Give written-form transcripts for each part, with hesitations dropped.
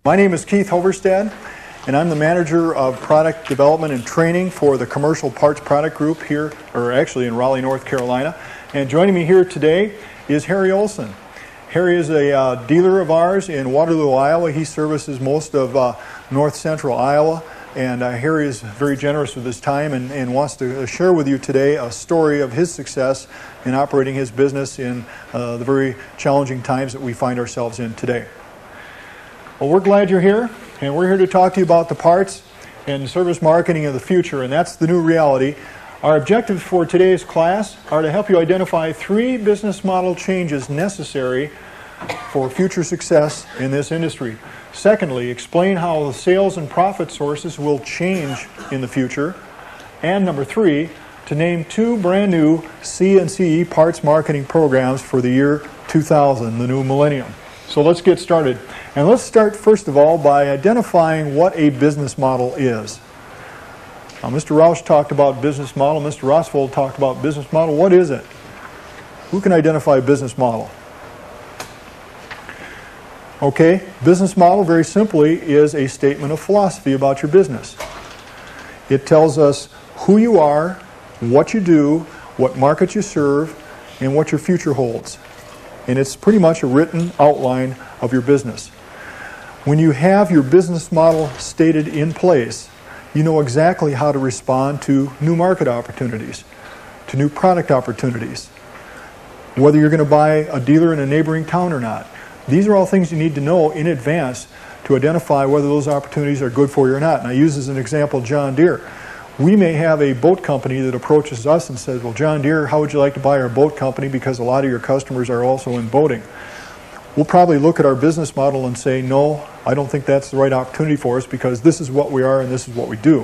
My name is Keith Hoverstad, and I'm the manager of product development and training for the Commercial Parts Product Group here, or actually in Raleigh, North Carolina. And joining me here today is Harry Olson. Harry is a dealer of ours in Waterloo, Iowa. He services most of north central Iowa, and Harry is very generous with his time and wants to share with you today a story of his success in operating his business in the very challenging times that we find ourselves in today. Well, we're glad you're here, and we're here to talk to you about the parts and service marketing of the future, and that's the new reality. Our objectives for today's class are to help you identify 3 business model changes necessary for future success in this industry. Secondly, explain how the sales and profit sources will change in the future. And number 3, to name 2 brand new CCE parts marketing programs for the year 2000, the new millennium. So let's get started. And let's start first of all by identifying what a business model is. Now, Mr. Roush talked about business model. Mr. Rosvold talked about business model. What is it? Who can identify a business model? Okay, business model very simply is a statement of philosophy about your business. It tells us who you are, what you do, what market you serve, and what your future holds. And it's pretty much a written outline of your business. When you have your business model stated in place, you know exactly how to respond to new market opportunities, to new product opportunities, whether you're going to buy a dealer in a neighboring town or not. These are all things you need to know in advance to identify whether those opportunities are good for you or not. And I use as an example John Deere. We may have a boat company that approaches us and says, well, John Deere, how would you like to buy our boat company because a lot of your customers are also in boating? We'll probably look at our business model and say, no, I don't think that's the right opportunity for us because this is what we are and this is what we do.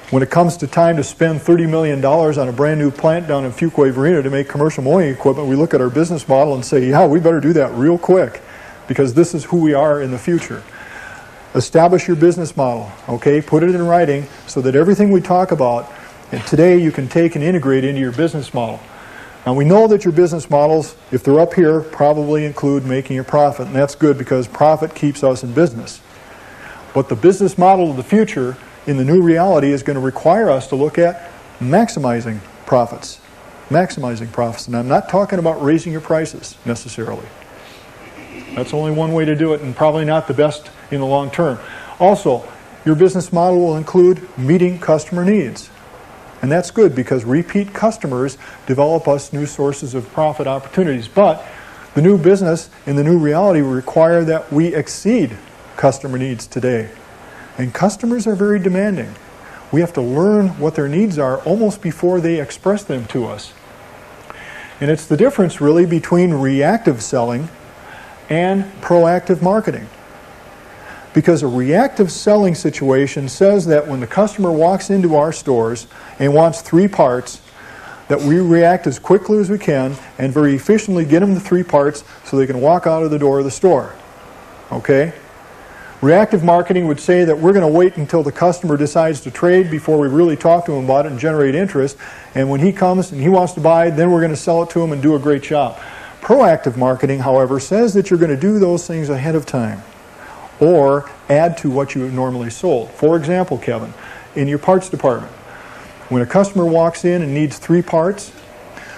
When it comes to time to spend $30 million on a brand new plant down in Fuquay, Virginia to make commercial mowing equipment, we look at our business model and say, yeah, we better do that real quick because this is who we are in the future. Establish your business model, okay? Put it in writing so that everything we talk about and today you can take and integrate into your business model. Now we know that your business models, if they're up here, probably include making a profit, and that's good because profit keeps us in business. But the business model of the future in the new reality is going to require us to look at maximizing profits. Maximizing profits, and I'm not talking about raising your prices necessarily. That's only one way to do it and probably not the best in the long term. Also, your business model will include meeting customer needs. And that's good because repeat customers develop us new sources of profit opportunities. But the new business and the new reality will require that we exceed customer needs today. And customers are very demanding. We have to learn what their needs are almost before they express them to us. And it's the difference really between reactive selling and proactive marketing. Because a reactive selling situation says that when the customer walks into our stores and wants 3 parts, that we react as quickly as we can and very efficiently get them the 3 parts so they can walk out of the door of the store. Okay? Reactive marketing would say that we're going to wait until the customer decides to trade before we really talk to him about it and generate interest. And when he comes and he wants to buy, then we're going to sell it to him and do a great job. Proactive marketing, however, says that you're going to do those things ahead of time or add to what you normally sold. For example, Kevin, in your parts department, when a customer walks in and needs 3 parts,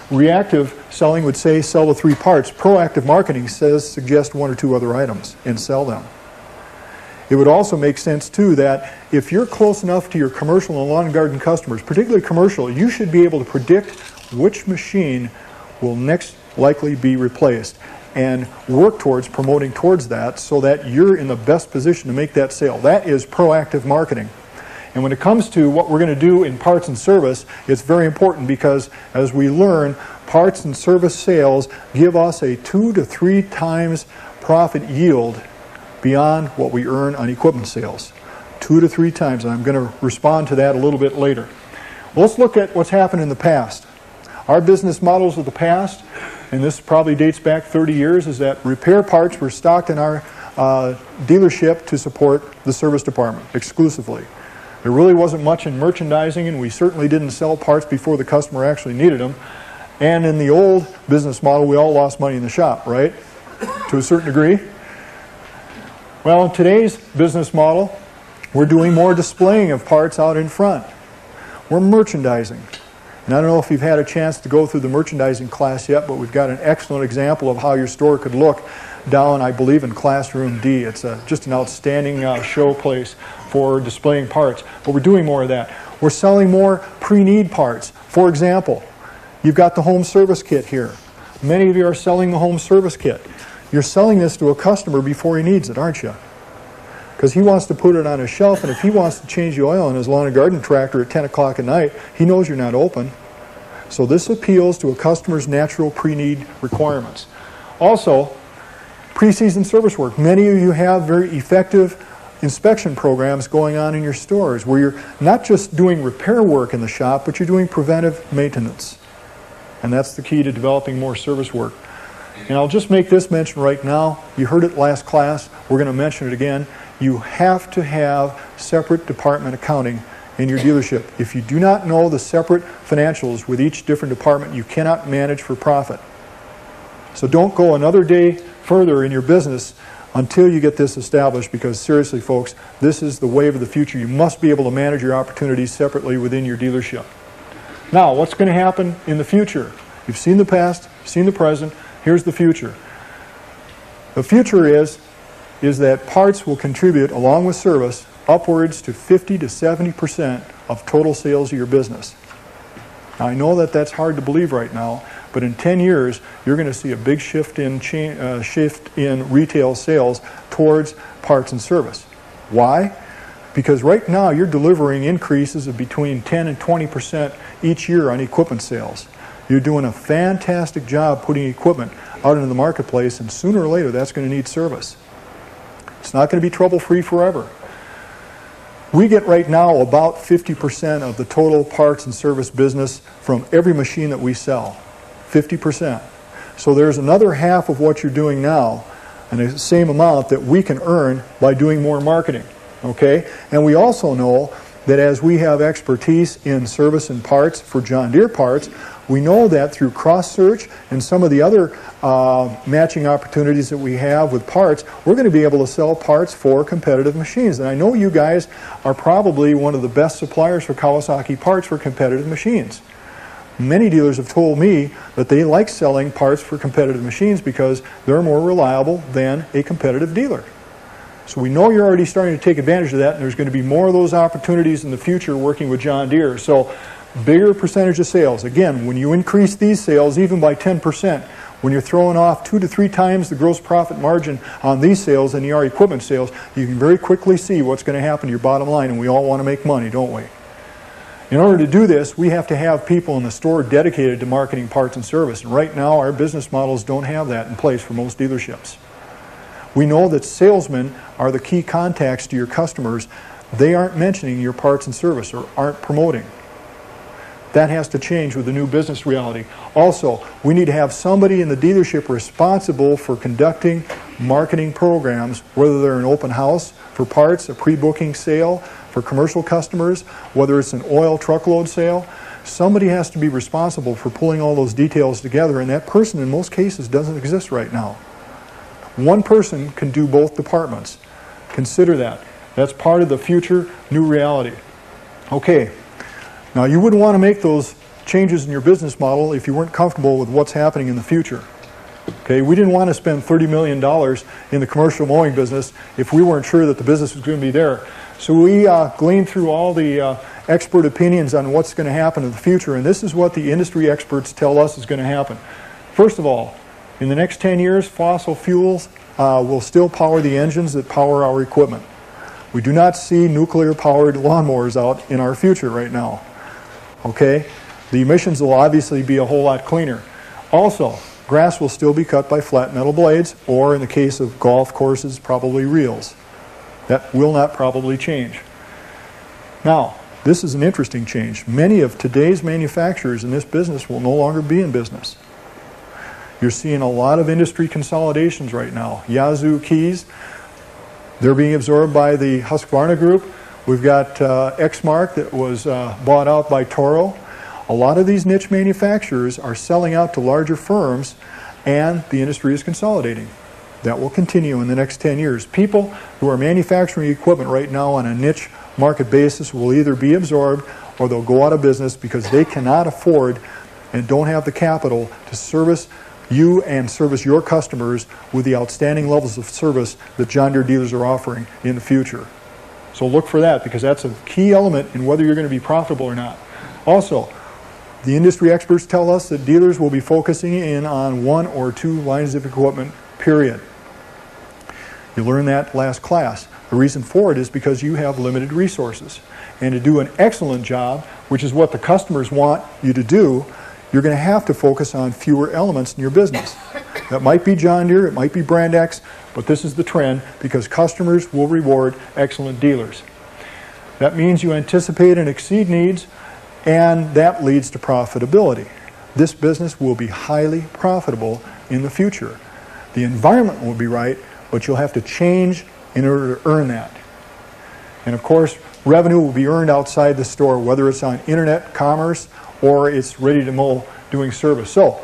reactive selling would say sell the 3 parts. Proactive marketing says suggest 1 or 2 other items and sell them. It would also make sense, too, that if you're close enough to your commercial and lawn and garden customers, particularly commercial, you should be able to predict which machine will next likely be replaced and work towards promoting towards that so that you're in the best position to make that sale. That is proactive marketing. And when it comes to what we're going to do in parts and service, it's very important because as we learn, parts and service sales give us a 2 to 3 times profit yield beyond what we earn on equipment sales. 2 to 3 times, and I'm going to respond to that a little bit later. Well, let's look at what's happened in the past. Our business models of the past, and this probably dates back 30 years, is that repair parts were stocked in our dealership to support the service department exclusively. There really wasn't much in merchandising, and we certainly didn't sell parts before the customer actually needed them. And in the old business model, we all lost money in the shop, right? To a certain degree. Well, in today's business model, we're doing more displaying of parts out in front. We're merchandising. And I don't know if you've had a chance to go through the merchandising class yet, but we've got an excellent example of how your store could look down, I believe, in Classroom D. It's just an outstanding show place for displaying parts. But we're doing more of that. We're selling more pre-need parts. For example, you've got the home service kit here. Many of you are selling the home service kit. You're selling this to a customer before he needs it, aren't you? Because he wants to put it on a shelf, and if he wants to change the oil in his lawn and garden tractor at 10 o'clock at night, he knows you're not open. So this appeals to a customer's natural pre-need requirements. Also, pre-season service work. Many of you have very effective inspection programs going on in your stores where you're not just doing repair work in the shop, but you're doing preventive maintenance. And that's the key to developing more service work. And I'll just make this mention right now. You heard it last class. We're going to mention it again. You have to have separate department accounting in your dealership. If you do not know the separate financials with each different department, you cannot manage for profit. So don't go another day further in your business until you get this established, because seriously, folks, this is the wave of the future. You must be able to manage your opportunities separately within your dealership. Now, what's going to happen in the future? You've seen the past, seen the present. Here's the future. The future is that parts will contribute, along with service, upwards to 50 to 70% of total sales of your business. Now, I know that that's hard to believe right now, but in 10 years, you're going to see a big shift in retail sales towards parts and service. Why? Because right now, you're delivering increases of between 10 and 20% each year on equipment sales. You're doing a fantastic job putting equipment out into the marketplace, and sooner or later, that's going to need service. It's not going to be trouble-free forever. We get right now about 50% of the total parts and service business from every machine that we sell. 50%. So there's another half of what you're doing now, and the same amount that we can earn by doing more marketing. Okay? And we also know that as we have expertise in service and parts for John Deere parts, we know that through cross-search and some of the other matching opportunities that we have with parts, we're going to be able to sell parts for competitive machines. And I know you guys are probably one of the best suppliers for Kawasaki parts for competitive machines. Many dealers have told me that they like selling parts for competitive machines because they're more reliable than a competitive dealer. So we know you're already starting to take advantage of that, and there's going to be more of those opportunities in the future working with John Deere. So bigger percentage of sales. Again, when you increase these sales even by 10%, when you're throwing off 2 to 3 times the gross profit margin on these sales than you are equipment sales, you can very quickly see what's going to happen to your bottom line, and we all want to make money, don't we? In order to do this, we have to have people in the store dedicated to marketing parts and service, and right now our business models don't have that in place for most dealerships. We know that salesmen are the key contacts to your customers. They aren't mentioning your parts and service or aren't promoting. That has to change with the new business reality. Also, we need to have somebody in the dealership responsible for conducting marketing programs, whether they're an open house for parts, a pre-booking sale for commercial customers, whether it's an oil truckload sale. Somebody has to be responsible for pulling all those details together, and that person in most cases doesn't exist right now. One person can do both departments. Consider that. That's part of the future new reality. Okay. Now, you wouldn't want to make those changes in your business model if you weren't comfortable with what's happening in the future. Okay, we didn't want to spend $30 million in the commercial mowing business if we weren't sure that the business was going to be there. So we gleaned through all the expert opinions on what's going to happen in the future, and this is what the industry experts tell us is going to happen. First of all, in the next 10 years, fossil fuels will still power the engines that power our equipment. We do not see nuclear-powered lawnmowers out in our future right now. Okay? The emissions will obviously be a whole lot cleaner. Also, grass will still be cut by flat metal blades, or in the case of golf courses, probably reels. That will not probably change. Now, this is an interesting change. Many of today's manufacturers in this business will no longer be in business. You're seeing a lot of industry consolidations right now. Yazoo keys, they're being absorbed by the Husqvarna Group. We've got Exmark that was bought out by Toro. A lot of these niche manufacturers are selling out to larger firms, and the industry is consolidating. That will continue in the next 10 years. People who are manufacturing equipment right now on a niche market basis will either be absorbed or they'll go out of business because they cannot afford and don't have the capital to service you and service your customers with the outstanding levels of service that John Deere dealers are offering in the future. So look for that, because that's a key element in whether you're going to be profitable or not. Also, the industry experts tell us that dealers will be focusing in on 1 or 2 lines of equipment, period. You learned that last class. The reason for it is because you have limited resources. And to do an excellent job, which is what the customers want you to do, you're going to have to focus on fewer elements in your business. That might be John Deere, it might be Brand X, but this is the trend because customers will reward excellent dealers. That means you anticipate and exceed needs, and that leads to profitability. This business will be highly profitable in the future. The environment will be right, but you'll have to change in order to earn that. And of course, revenue will be earned outside the store, whether it's on internet commerce or it's ready to mow doing service. So,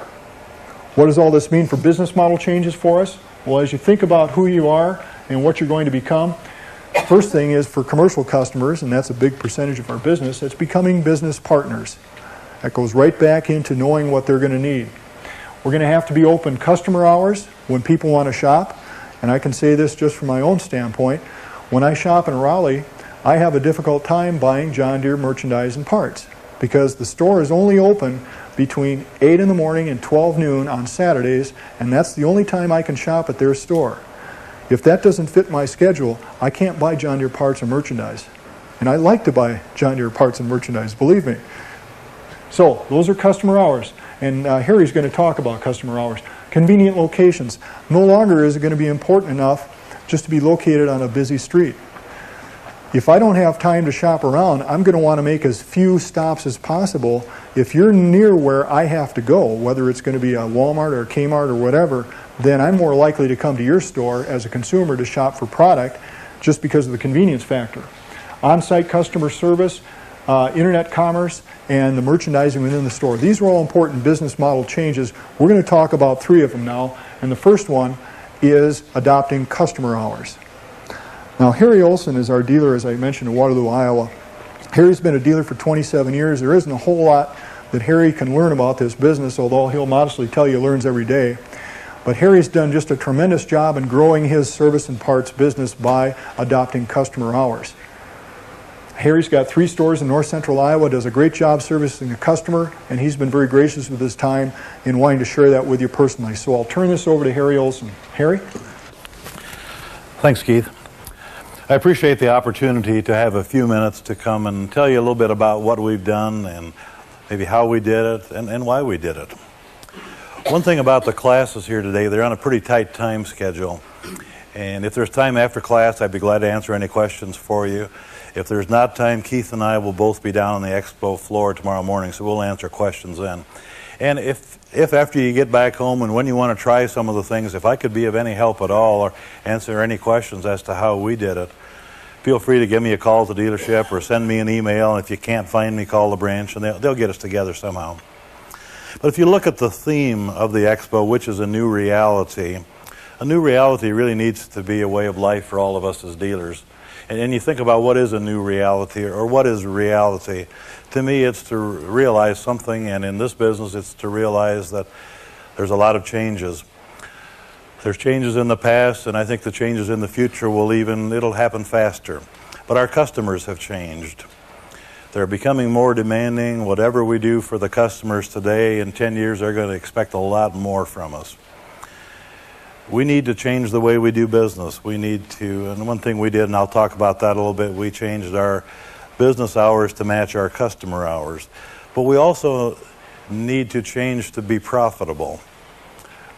what does all this mean for business model changes for us? Well, as you think about who you are and what you're going to become, first thing is for commercial customers, and that's a big percentage of our business, it's becoming business partners. That goes right back into knowing what they're going to need. We're going to have to be open customer hours when people want to shop, and I can say this just from my own standpoint. When I shop in Raleigh, I have a difficult time buying John Deere merchandise and parts because the store is only open between 8 in the morning and 12 noon on Saturdays, and that's the only time I can shop at their store. If that doesn't fit my schedule, I can't buy John Deere parts and merchandise. And I like to buy John Deere parts and merchandise, believe me. So, those are customer hours. And Harry's going to talk about customer hours. Convenient locations. No longer is it going to be important enough just to be located on a busy street. If I don't have time to shop around, I'm going to want to make as few stops as possible. If you're near where I have to go, whether it's going to be a Walmart or a Kmart or whatever, then I'm more likely to come to your store as a consumer to shop for product just because of the convenience factor. On-site customer service, internet commerce, and the merchandising within the store. These are all important business model changes. We're going to talk about 3 of them now, and the first one is adopting customer hours. Now, Harry Olson is our dealer, as I mentioned, in Waterloo, Iowa. Harry's been a dealer for 27 years. There isn't a whole lot that Harry can learn about this business, although he'll modestly tell you he learns every day. But Harry's done just a tremendous job in growing his service and parts business by adopting customer hours. Harry's got 3 stores in north central Iowa, does a great job servicing the customer, and he's been very gracious with his time in wanting to share that with you personally. So I'll turn this over to Harry Olson. Harry? Thanks, Keith. I appreciate the opportunity to have a few minutes to come and tell you a little bit about what we've done and maybe how we did it and why we did it. One thing about the classes here today, they're on a pretty tight time schedule. And if there's time after class, I'd be glad to answer any questions for you. If there's not time, Keith and I will both be down on the Expo floor tomorrow morning, so we'll answer questions then. And if after you get back home and when you want to try some of the things, if I could be of any help at all or answer any questions as to how we did it, feel free to give me a call at the dealership or send me an email. And if you can't find me, call the branch, and they'll get us together somehow. But if you look at the theme of the Expo, which is a new reality really needs to be a way of life for all of us as dealers. And you think about what is a new reality or what is reality. To me, it's to realize something, and in this business, it's to realize that there's a lot of changes. There's changes in the past, and I think the changes in the future it'll happen faster. But our customers have changed. They're becoming more demanding. Whatever we do for the customers today, in 10 years, they're going to expect a lot more from us. We need to change the way we do business. We need to, and one thing we did, and I'll talk about that a little bit, we changed our business hours to match our customer hours. But we also need to change to be profitable.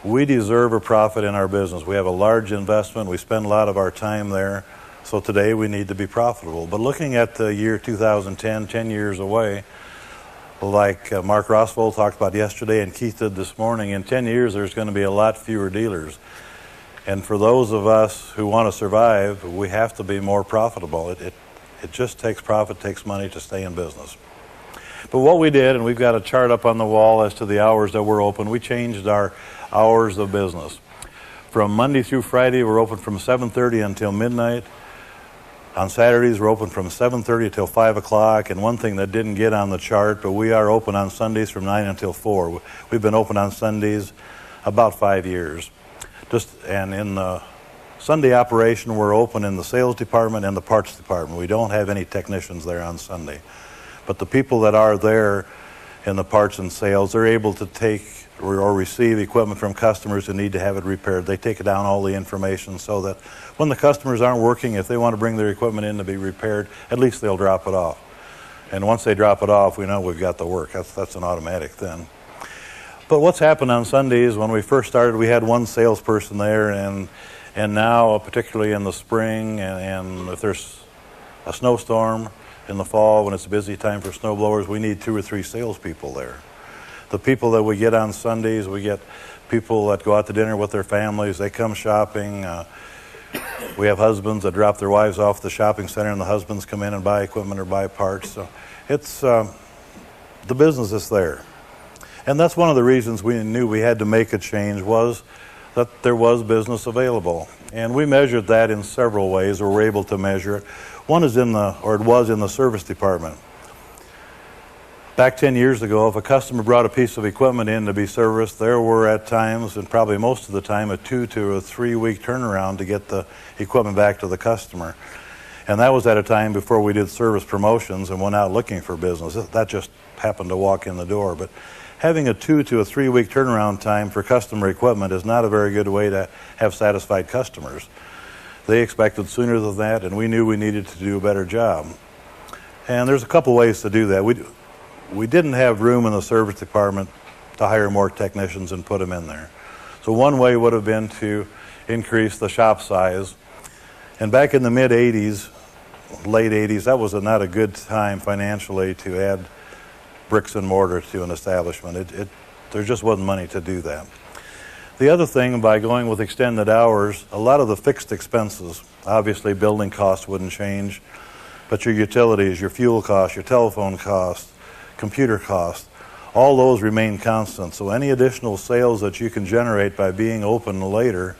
We deserve a profit in our business. We have a large investment. We spend a lot of our time there. So today we need to be profitable. But looking at the year 2010, 10 years away, like Mark Rosvold talked about yesterday and Keith did this morning, in 10 years there's going to be a lot fewer dealers. And for those of us who want to survive, we have to be more profitable. It just takes profit, takes money to stay in business. But what we did, and we've got a chart up on the wall as to the hours that we're open, we changed our hours of business. From Monday through Friday, we're open from 7:30 until midnight. On Saturdays, we're open from 7:30 till 5 o'clock. And one thing that didn't get on the chart, but we are open on Sundays from 9 until 4. We've been open on Sundays about 5 years. And in the Sunday operation, we're open in the sales department and the parts department. We don't have any technicians there on Sunday. But the people that are there in the parts and sales, they're able to take or receive equipment from customers who need to have it repaired. They take down all the information so that when the customers aren't working, if they want to bring their equipment in to be repaired, at least they'll drop it off. And once they drop it off, we know we've got the work. That's an automatic then. But what's happened on Sundays, when we first started, we had one salesperson there, and now, particularly in the spring, and if there's a snowstorm in the fall, when it's a busy time for snow blowers, we need 2 or 3 salespeople there. The people that we get on Sundays, we get people that go out to dinner with their families. They come shopping. We have husbands that drop their wives off at the shopping center, and the husbands come in and buy equipment or buy parts. So it's the business is there. And that's one of the reasons we knew we had to make a change, was that there was business available. And we measured that in several ways, or were able to measure it. One is it was in the service department. Back 10 years ago, if a customer brought a piece of equipment in to be serviced, there were at times, and probably most of the time, a 2 to a 3 week turnaround to get the equipment back to the customer. And that was at a time before we did service promotions and went out looking for business. That just happened to walk in the door. But having a 2 to a 3 week turnaround time for customer equipment is not a very good way to have satisfied customers. They expected sooner than that, and we knew we needed to do a better job. And there's a couple ways to do that. We didn't have room in the service department to hire more technicians and put them in there. So one way would have been to increase the shop size. And back in the mid-'80s, late 80s, that was not a good time financially to add bricks and mortar to an establishment. There just wasn't money to do that. The other thing, by going with extended hours, a lot of the fixed expenses, obviously building costs wouldn't change, but your utilities, your fuel costs, your telephone costs, computer costs, all those remain constant. So any additional sales that you can generate by being open later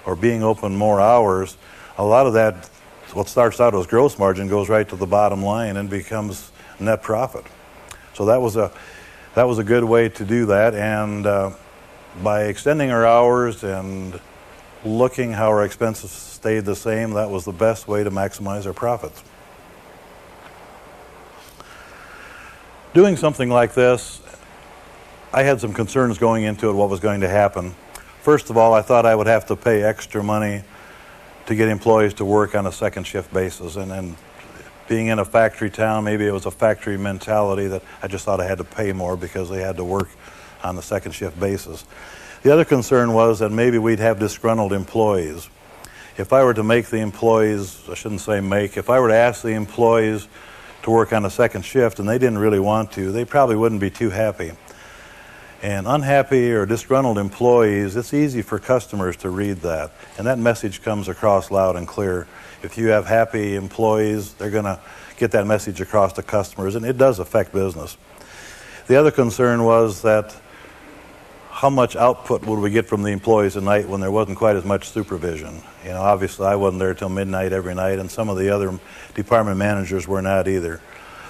or being open more hours, a lot of that, what starts out as gross margin, goes right to the bottom line and becomes net profit. So that was a good way to do that. And by extending our hours and looking how our expenses stayed the same, that was the best way to maximize our profits. Doing something like this, I had some concerns going into it, what was going to happen. First of all, I thought I would have to pay extra money to get employees to work on a second shift basis. And being in a factory town, maybe it was a factory mentality that I just thought I had to pay more because they had to work on the second shift basis. The other concern was that maybe we'd have disgruntled employees. If I were to make the employees, I shouldn't say make, if I were to ask the employees to work on a second shift and they didn't really want to, they probably wouldn't be too happy. And unhappy or disgruntled employees, it's easy for customers to read that. And that message comes across loud and clear. If you have happy employees, they're going to get that message across to customers, and it does affect business. The other concern was that how much output would we get from the employees at night when there wasn't quite as much supervision? You know, obviously I wasn't there till midnight every night, and some of the other department managers were not either.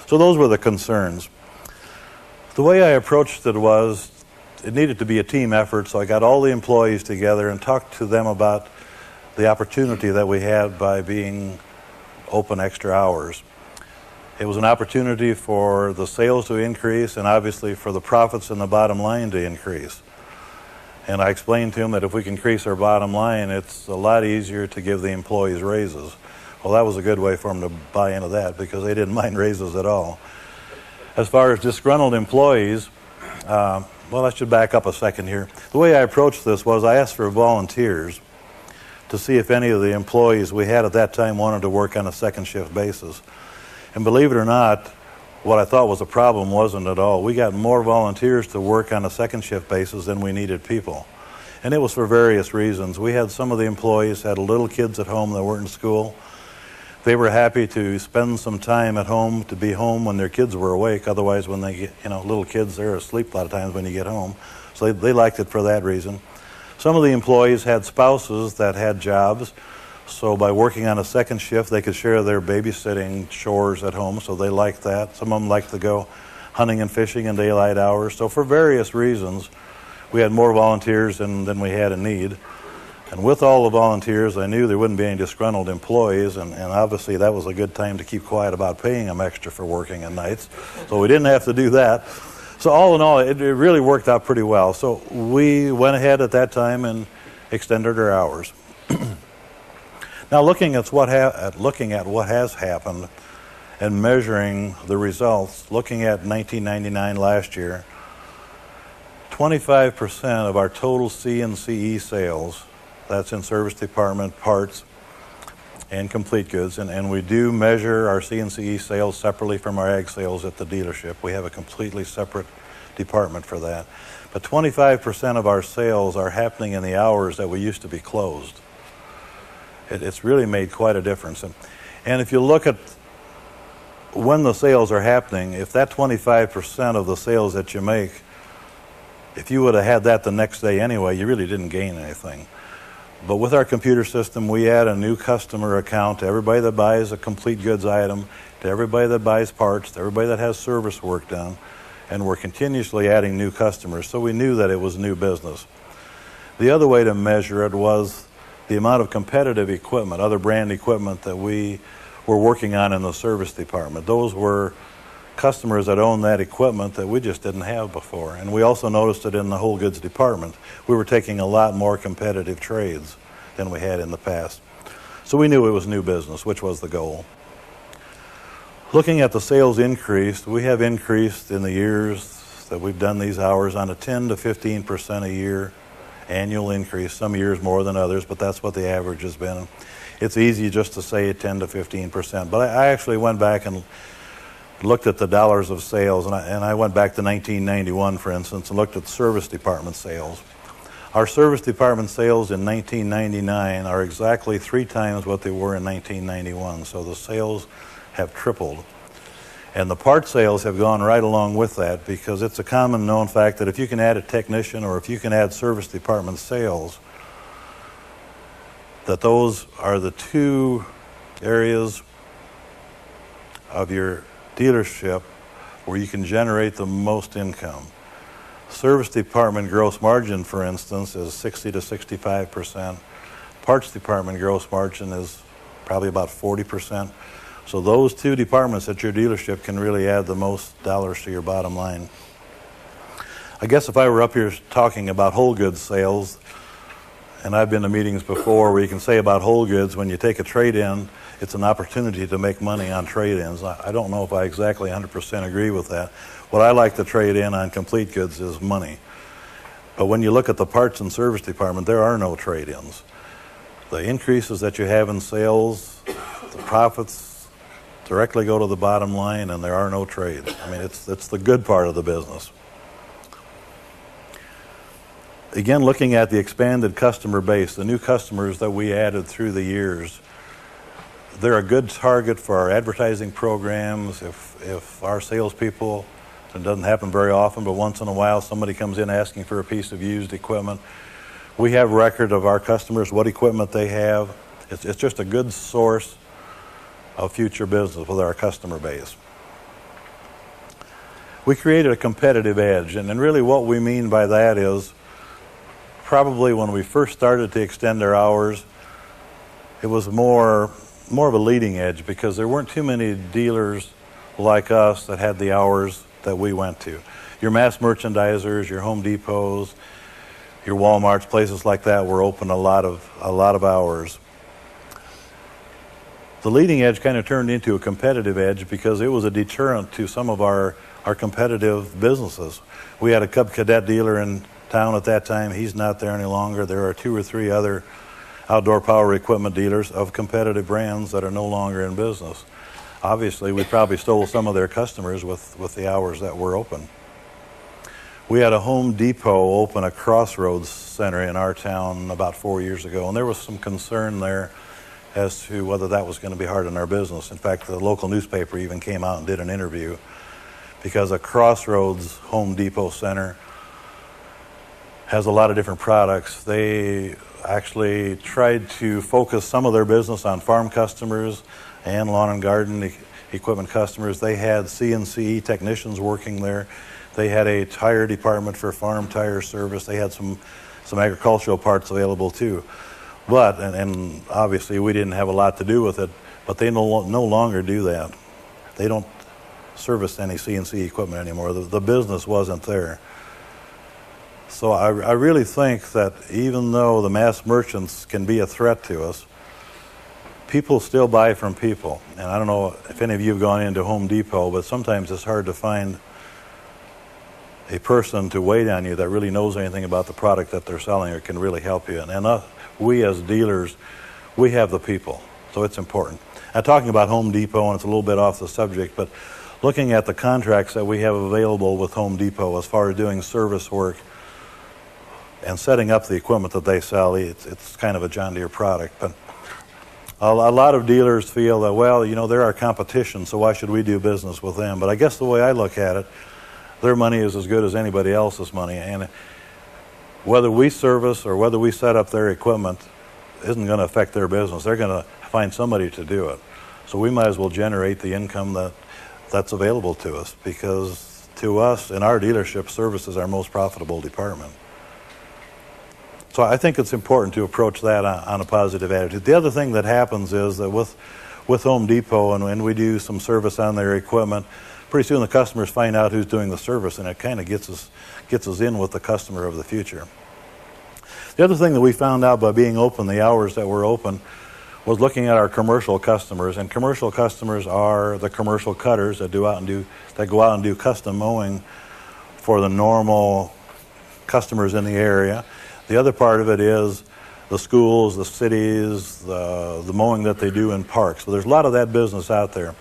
So those were the concerns. The way I approached it was, it needed to be a team effort, so I got all the employees together and talked to them about the opportunity that we had by being open extra hours. It was an opportunity for the sales to increase and obviously for the profits and the bottom line to increase. And I explained to them that if we can increase our bottom line, it's a lot easier to give the employees raises. Well, that was a good way for them to buy into that because they didn't mind raises at all. As far as disgruntled employees, well, I should back up a second here. The way I approached this was I asked for volunteers to see if any of the employees we had at that time wanted to work on a second shift basis. And believe it or not, what I thought was a problem wasn't at all. We got more volunteers to work on a second shift basis than we needed people. And it was for various reasons. We had some of the employees had little kids at home that weren't in school. They were happy to spend some time at home, to be home when their kids were awake. Otherwise, when they get, little kids, they're asleep a lot of times when you get home. So they liked it for that reason. Some of the employees had spouses that had jobs, so by working on a second shift, they could share their babysitting chores at home, so they liked that. Some of them liked to go hunting and fishing in daylight hours. So for various reasons, we had more volunteers than we had a need. And with all the volunteers, I knew there wouldn't be any disgruntled employees, and obviously that was a good time to keep quiet about paying them extra for working at nights. So we didn't have to do that. So all in all, it really worked out pretty well. So we went ahead at that time and extended our hours. Now looking at what has happened and measuring the results, looking at 1999 last year, 25% of our total CCE sales, that's in service department, parts, and complete goods, and we do measure our CCE sales separately from our ag sales at the dealership. We have a completely separate department for that. But 25% of our sales are happening in the hours that we used to be closed. It's really made quite a difference. And if you look at when the sales are happening, if that 25% of the sales that you make, if you would have had that the next day anyway, you really didn't gain anything. But with our computer system, we add a new customer account to everybody that buys a complete goods item, to everybody that buys parts, to everybody that has service work done, and we're continuously adding new customers, so we knew that it was new business. The other way to measure it was the amount of competitive equipment, other brand equipment that we were working on in the service department. Those were customers that owned that equipment that we just didn't have before. And we also noticed it in the whole goods department. We were taking a lot more competitive trades than we had in the past. So we knew it was new business, which was the goal. Looking at the sales increase, we have increased in the years that we've done these hours on a 10 to 15% a year annual increase, some years more than others, but that's what the average has been. It's easy just to say 10 to 15%, but I actually went back and looked at the dollars of sales, and I went back to 1991, for instance, and looked at service department sales. Our service department sales in 1999 are exactly 3 times what they were in 1991, so the sales have tripled. And the part sales have gone right along with that, because it's a common known fact that if you can add a technician or if you can add service department sales, that those are the 2 areas of your dealership where you can generate the most income. Service department gross margin, for instance, is 60 to 65%. Parts department gross margin is probably about 40%. So those 2 departments at your dealership can really add the most dollars to your bottom line. I guess if I were up here talking about whole goods sales, and I've been to meetings before where you can say about whole goods, when you take a trade-in, it's an opportunity to make money on trade-ins. I don't know if I exactly 100% agree with that. What I like to trade in on complete goods is money. But when you look at the parts and service department, there are no trade-ins. The increases that you have in sales, the profits directly go to the bottom line, and there are no trades. I mean, it's the good part of the business. Again, looking at the expanded customer base, the new customers that we added through the years, they're a good target for our advertising programs. If our salespeople, it doesn't happen very often, but once in a while somebody comes in asking for a piece of used equipment, we have record of our customers, what equipment they have. It's just a good source of future business with our customer base. We created a competitive edge, and really what we mean by that is probably when we first started to extend our hours, it was more of a leading edge, because there weren't too many dealers like us that had the hours that we went to. Your mass merchandisers, your Home Depots, your Walmarts, places like that were open a lot of hours. The leading edge kind of turned into a competitive edge because it was a deterrent to some of our competitive businesses. We had a Cub Cadet dealer in town at that time. He's not there any longer. There are 2 or 3 other outdoor power equipment dealers of competitive brands that are no longer in business. Obviously, we probably stole some of their customers with the hours that were open. We had a Home Depot open a Crossroads center in our town about 4 years ago, and there was some concern there as to whether that was going to be hard on our business. In fact, the local newspaper even came out and did an interview, because a Crossroads Home Depot center has a lot of different products. They actually tried to focus some of their business on farm customers and lawn and garden equipment customers. They had CCE technicians working there. They had a tire department for farm tire service. They had some agricultural parts available too. But, and obviously we didn't have a lot to do with it, but they no longer do that. They don't service any CNC equipment anymore. The business wasn't there. So I really think that even though the mass merchants can be a threat to us, people still buy from people. And I don't know if any of you have gone into Home Depot, but sometimes it's hard to find a person to wait on you that really knows anything about the product that they're selling or can really help you. And we as dealers, we have the people, so it's important. I'm talking about Home Depot, and it's a little bit off the subject, but looking at the contracts that we have available with Home Depot as far as doing service work and setting up the equipment that they sell, it's kind of a John Deere product. But a lot of dealers feel that, well, you know, they're our competition, so why should we do business with them? But I guess the way I look at it, their money is as good as anybody else's money, and whether we service or whether we set up their equipment isn't going to affect their business. They're going to find somebody to do it. So we might as well generate the income that's available to us, because to us, in our dealership, service is our most profitable department. So I think it's important to approach that on a positive attitude. The other thing that happens is that with Home Depot, and when we do some service on their equipment, pretty soon the customers find out who's doing the service, and it kind of gets us in with the customer of the future. The other thing that we found out by being open, the hours that we're open, was looking at our commercial customers. And commercial customers are the commercial cutters that go out and do custom mowing for the normal customers in the area. The other part of it is the schools, the cities, the mowing that they do in parks. So there's a lot of that business out there.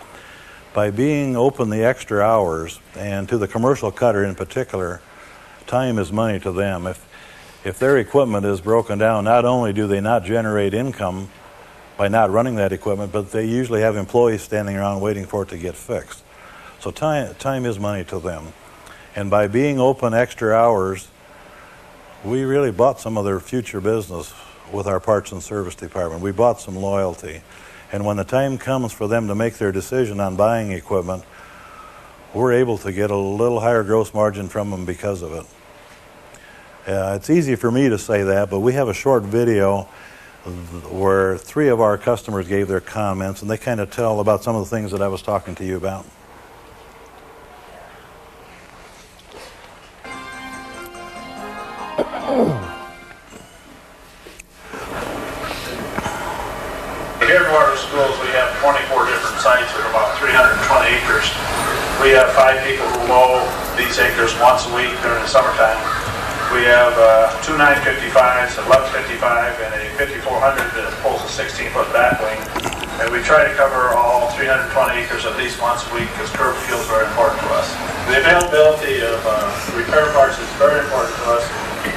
By being open the extra hours, and to the commercial cutter in particular, time is money to them. If their equipment is broken down, not only do they not generate income by not running that equipment, but they usually have employees standing around waiting for it to get fixed. So time is money to them. And by being open extra hours, we really bought some of their future business with our parts and service department. We bought some loyalty. And when the time comes for them to make their decision on buying equipment, we're able to get a little higher gross margin from them because of it. It's easy for me to say that, but we have a short video where 3 of our customers gave their comments, and they kind of tell about some of the things that I was talking to you about. Here at Water Schools, we have 24 different sites with about 320 acres. We have 5 people who mow these acres once a week during the summertime. We have 2 955s, a 1155, and a 5400 that pulls a 16-foot back wing. And we try to cover all 320 acres at least once a week, because curb appeal is very important to us. The availability of repair parts is very important to us.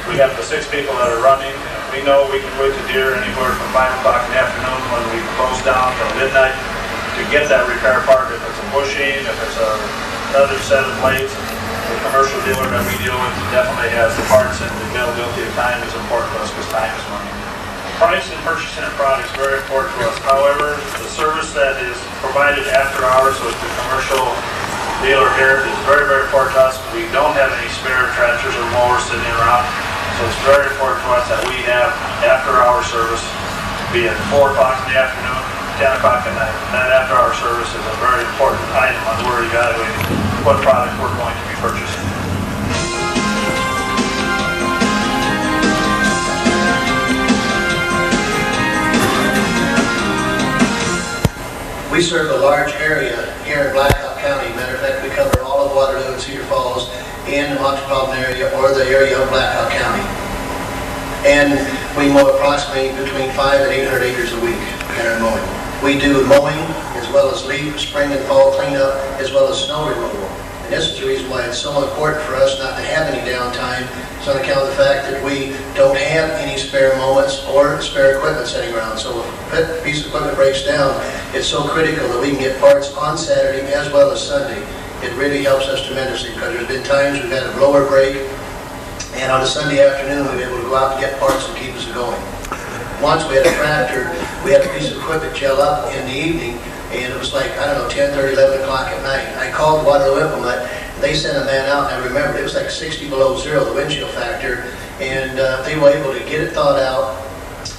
We have the 6 people that are running. We know we can go to Deere anywhere from 5 o'clock in the afternoon when we close down till midnight to get that repair part. If it's a bushing, if it's another set of blades, the commercial dealer that we deal with definitely has the parts, and the availability of time is important to us because time is money. Price and purchasing a product is very important to us. However, the service that is provided after hours with the commercial dealer here is very, very important to us. We don't have any spare tractors or mowers sitting around, so it's very important to us that we have after-hour service, be it 4 o'clock in the afternoon, 10 o'clock at night. That after-hour service is a very important item when we're evaluating what product we're going to be purchasing. We serve a large area here in Blackhawk County. Matter of fact, we cover all of Waterloo and Cedar Falls in the metropolitan area or the area of Blackhawk County. And we mow approximately between 500 and 800 acres a week in our mowing. We do mowing as well as leaf, spring and fall cleanup, as well as snow removal. And this is the reason why it's so important for us not to have any downtime. It's on account of the fact that we don't have any spare moments or spare equipment sitting around. So if a piece of equipment breaks down, it's so critical that we can get parts on Saturday as well as Sunday. It really helps us tremendously, because there's been times we've had a blower break And on a Sunday afternoon, we were able to go out and get parts and keep us going. Once we had a tractor, we had a piece of equipment gel up in the evening, and it was like, I don't know, 10:30, 11 o'clock at night. I called Waterloo Implement. They sent a man out, and I remember it was like 60 below zero, the wind chill factor, and they were able to get it thawed out,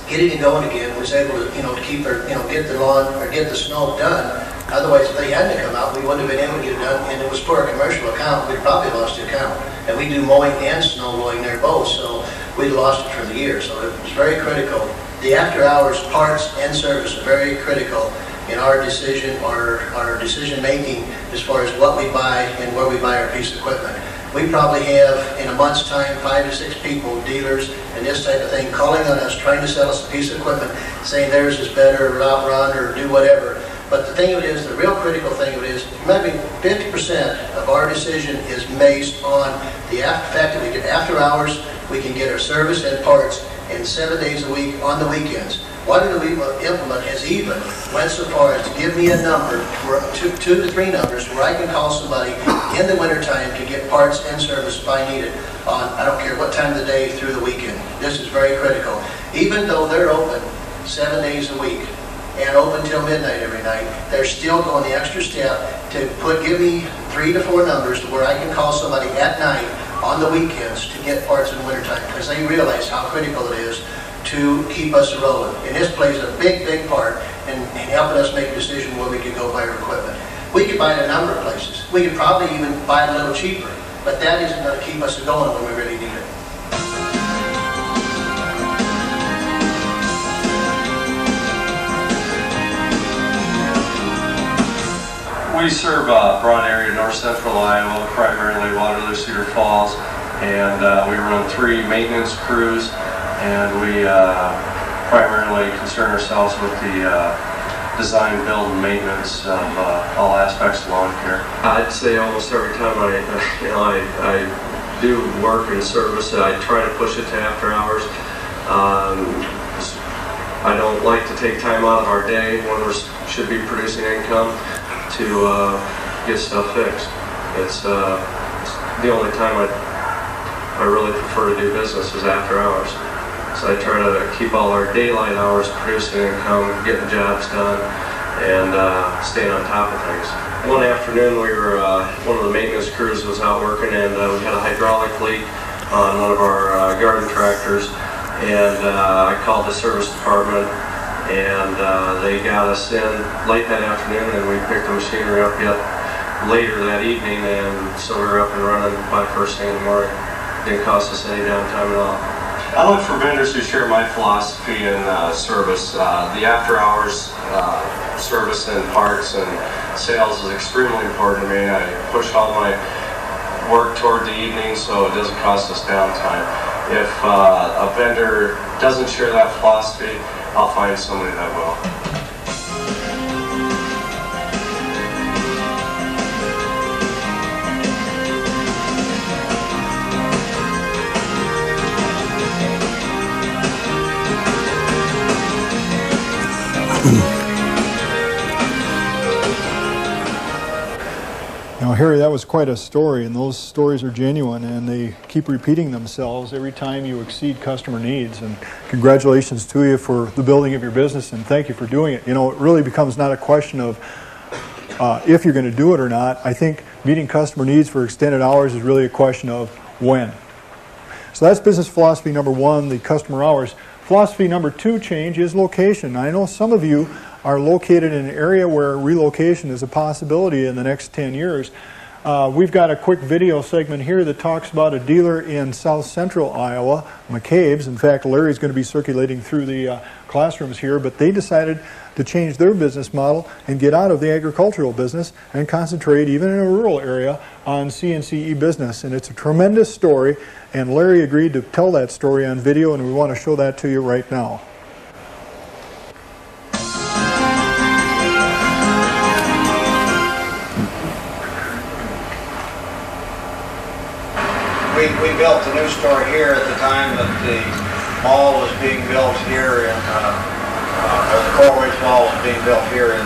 get it going again. Was able to, to keep her, get the lawn or get the snow done. Otherwise, if they hadn't come out, we wouldn't have been able to get it done. And it was for a commercial account. We'd probably lost the account. And we do mowing and snow blowing there both, so we lost it for the year. So it was very critical. The after-hours parts and service are very critical in our decision, our decision making as far as what we buy and where we buy our piece of equipment. We probably have, in a month's time, 5 to 6 people, dealers, and this type of thing, calling on us, trying to sell us a piece of equipment, saying theirs is better, or outrun, or do whatever. But the thing of it is, the real critical thing of it is, maybe 50% of our decision is based on the fact that we get after hours, we can get our service and parts in 7 days a week on the weekends. Waterloo Implement has even went so far as to give me a number, two to three numbers, where I can call somebody in the wintertime to get parts and service if I need it on, I don't care what time of the day, through the weekend. This is very critical. Even though they're open 7 days a week and open till midnight every night, they're still going the extra step to give me 3 to 4 numbers to where I can call somebody at night on the weekends to get parts in the wintertime, because they realize how critical it is to keep us rolling. And this plays a big, big part in helping us make a decision where we could go buy our equipment. We could buy it a number of places. We could probably even buy it a little cheaper, but that isn't going to keep us going when we really need it. We serve a broad area, north central Iowa, primarily Waterloo, Cedar Falls, and we run 3 maintenance crews, and we primarily concern ourselves with the design, build, and maintenance of all aspects of lawn care. I'd say almost every time I do work in service, I try to push it to after hours. I don't like to take time out of our day when we should be producing income to get stuff fixed. It's the only time I really prefer to do business is after hours. So I try to keep all our daylight hours producing income, getting jobs done, and staying on top of things. One afternoon we were, one of the maintenance crews was out working, and we had a hydraulic leak on one of our garden tractors, and I called the service department, and they got us in late that afternoon, and we picked the machinery up yet later that evening, and so we were up and running by first thing in the morning. Didn't cost us any downtime at all. I look for vendors who share my philosophy in service. The after hours service and parts and sales is extremely important to me. I push all my work toward the evening so it doesn't cost us downtime. If a vendor doesn't share that philosophy, I'll find somebody that will. Now, Harry, that was quite a story, and those stories are genuine, and they keep repeating themselves every time you exceed customer needs. And congratulations to you for the building of your business, and thank you for doing it. You know, it really becomes not a question of if you're going to do it or not. I think meeting customer needs for extended hours is really a question of when. So that's business philosophy number 1, the customer hours. Philosophy number 2 change is location. I know some of you are located in an area where relocation is a possibility in the next 10 years. We've got a quick video segment here that talks about a dealer in south central Iowa, McCabe's. In fact, Larry's going to be circulating through the classrooms here, but they decided to change their business model and get out of the agricultural business and concentrate, even in a rural area, on CCE business. And it's a tremendous story, and Larry agreed to tell that story on video, and we want to show that to you right now. We built the new store here at the time that the mall was being built here in, or the Coral Ridge Mall was being built here in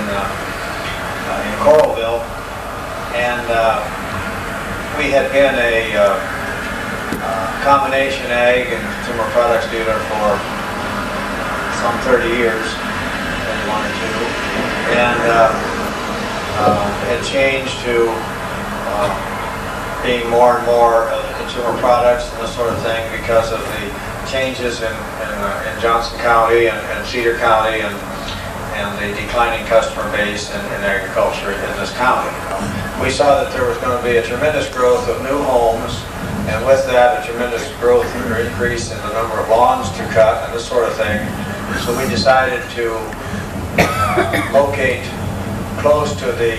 Coralville, and we had been a combination ag and consumer products dealer for some 30 years, maybe one or two, and it changed to being more and more consumer products and this sort of thing because of the changes in Johnson County and Cedar County and the declining customer base in agriculture in this county. We saw that there was going to be a tremendous growth of new homes, and with that a tremendous growth or increase in the number of lawns to cut and this sort of thing. So we decided to locate close to the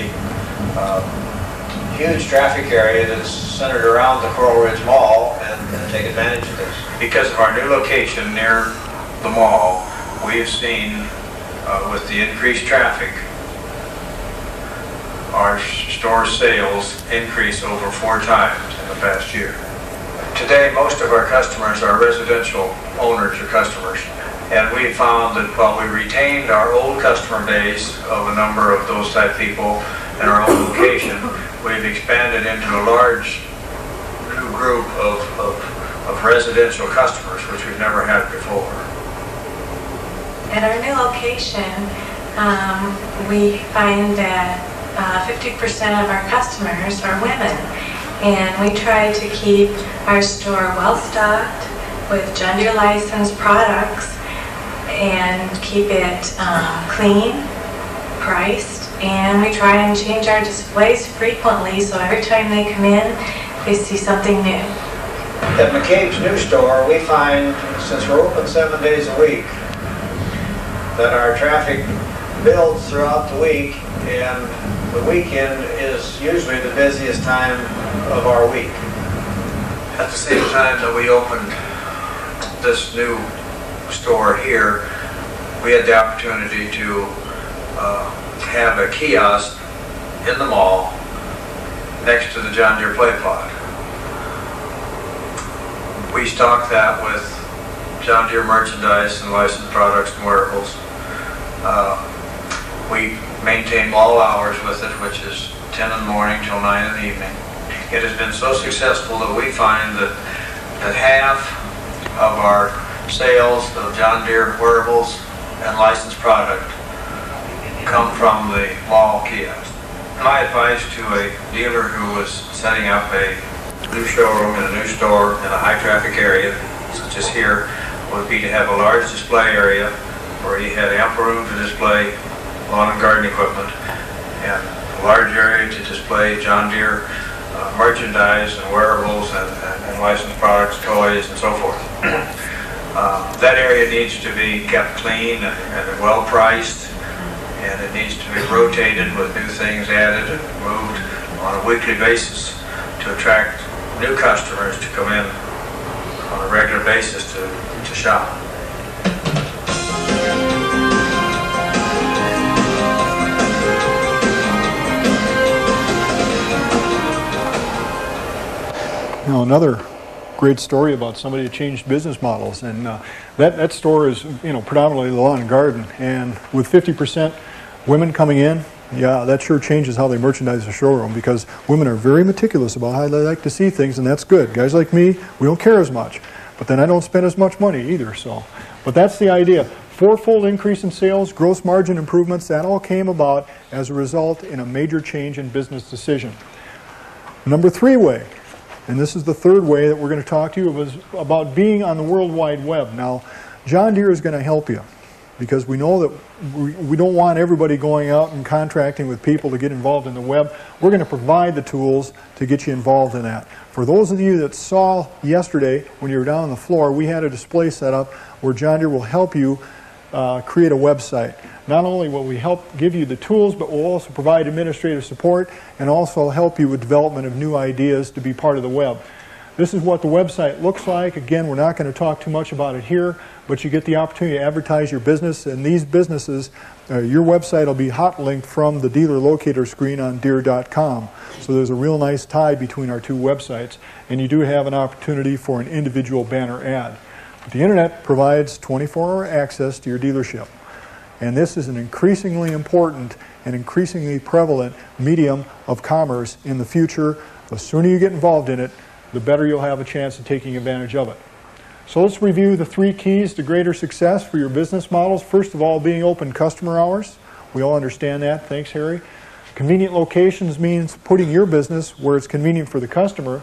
huge traffic area that's centered around the Coral Ridge Mall and take advantage of this. Because of our new location near the mall, we've seen with the increased traffic, our store sales increase over 4 times in the past year. Today, most of our customers are residential owners or customers, and we found that while we retained our old customer base of a number of those type people in our own location, we've expanded into a large new group of residential customers, which we've never had before. At our new location, we find that 50% of our customers are women, and we try to keep our store well stocked with John Deere licensed products and keep it clean, priced, and we try and change our displays frequently so every time they come in they see something new. At McCabe's new store, we find, since we're open 7 days a week, that our traffic builds throughout the week, and the weekend is usually the busiest time of our week. At the same time that we opened this new store here, we had the opportunity to have a kiosk in the mall next to the John Deere play plot. We stock that with John Deere merchandise and licensed products and wearables. We maintain all hours with it, which is 10 in the morning till 9 in the evening. It has been so successful that we find that half of our sales of John Deere wearables and licensed product come from the mall kiosk. My advice to a dealer who was setting up a new showroom in a new store in a high traffic area, such as here, would be to have a large display area where you had ample room to display lawn and garden equipment and a large area to display John Deere merchandise and wearables and licensed products, toys, and so forth. That area needs to be kept clean and well priced, and it needs to be rotated with new things added and moved on a weekly basis to attract new customers to come in on a regular basis to shop. Now, another great story about somebody who changed business models, and that store is, predominantly lawn and garden, and with 50% women coming in, yeah, that sure changes how they merchandise the showroom, because women are very meticulous about how they like to see things, and that's good. Guys like me, we don't care as much, but then I don't spend as much money either. But that's the idea. Fourfold increase in sales, gross margin improvements, that all came about as a result in a major change in business decision. Number 3 way, and this is the third way that we're going to talk to you, was about being on the World Wide Web. Now, John Deere is going to help you, because we know that we don't want everybody going out and contracting with people to get involved in the web. We're going to provide the tools to get you involved in that. For those of you that saw yesterday when you were down on the floor, we had a display set up where John Deere will help you create a website. Not only will we help give you the tools, but we'll also provide administrative support and also help you with development of new ideas to be part of the web. This is what the website looks like. Again, we're not going to talk too much about it here, but you get the opportunity to advertise your business, and these businesses, your website will be hot linked from the dealer locator screen on Deere.com. So there's a real nice tie between our two websites, and you do have an opportunity for an individual banner ad. But the internet provides 24-hour access to your dealership, and this is an increasingly important and increasingly prevalent medium of commerce in the future. The sooner you get involved in it, the better you'll have a chance of taking advantage of it. So let's review the 3 keys to greater success for your business models. First of all, being open customer hours. We all understand that. Thanks, Harry. Convenient locations means putting your business where it's convenient for the customer,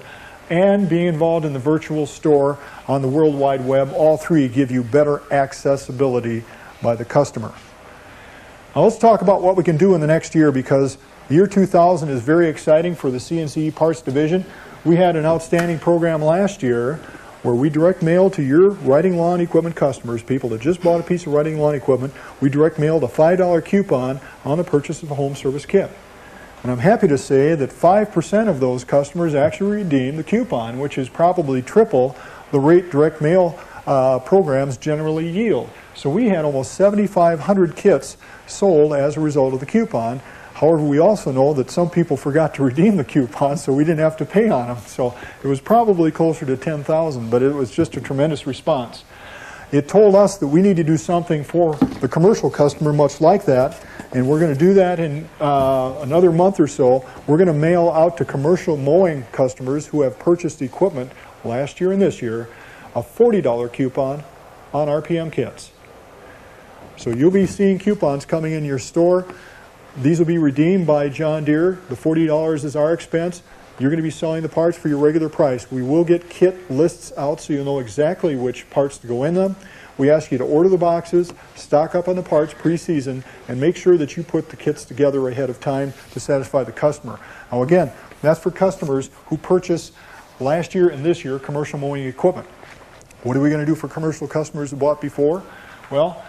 and being involved in the virtual store on the World Wide Web. All 3 give you better accessibility by the customer. Now let's talk about what we can do in the next year, because the year 2000 is very exciting for the CCE Parts Division. We had an outstanding program last year where we direct mail to your riding lawn equipment customers, people that just bought a piece of riding lawn equipment. We direct mailed a $5 coupon on the purchase of a home service kit. And I'm happy to say that 5% of those customers actually redeemed the coupon, which is probably triple the rate direct mail programs generally yield. So we had almost 7,500 kits sold as a result of the coupon. However, we also know that some people forgot to redeem the coupon, so we didn't have to pay on them. So it was probably closer to 10,000, but it was just a tremendous response. It told us that we need to do something for the commercial customer much like that, and we're going to do that in another month or so. We're going to mail out to commercial mowing customers who have purchased equipment last year and this year a $40 coupon on RPM kits. So you'll be seeing coupons coming in your store. These will be redeemed by John Deere. The $40 is our expense. You're going to be selling the parts for your regular price. We will get kit lists out so you'll know exactly which parts to go in them. We ask you to order the boxes, stock up on the parts pre-season, and make sure that you put the kits together ahead of time to satisfy the customer. Now again, that's for customers who purchase last year and this year commercial mowing equipment. What are we going to do for commercial customers who bought before? Well,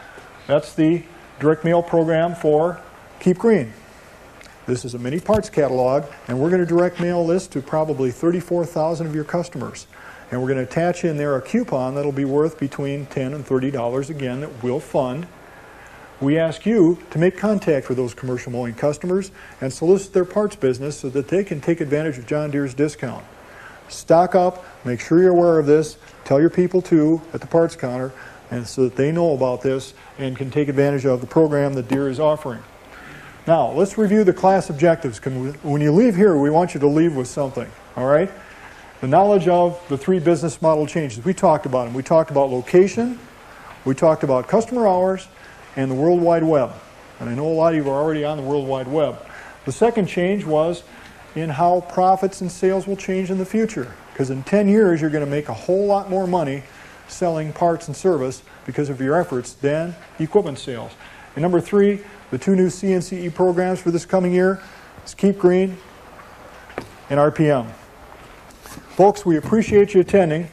that's the direct mail program for Keep Green. This is a mini parts catalog, and we're going to direct mail this to probably 34,000 of your customers. And we're going to attach in there a coupon that'll be worth between $10 and $30 again that we'll fund. We ask you to make contact with those commercial mowing customers and solicit their parts business so that they can take advantage of John Deere's discount. Stock up, make sure you're aware of this, tell your people too at the parts counter, and so that they know about this and can take advantage of the program that Deere is offering. Now, let's review the class objectives. When you leave here, we want you to leave with something, all right? The knowledge of the 3 business model changes. We talked about them. We talked about location, we talked about customer hours, and the World Wide Web. And I know a lot of you are already on the World Wide Web. The second change was in how profits and sales will change in the future. Because in 10 years, you're going to make a whole lot more money selling parts and service because of your efforts than equipment sales. And number 3, the 2 new CCE programs for this coming year is Keep Green and RPM. Folks, we appreciate you attending.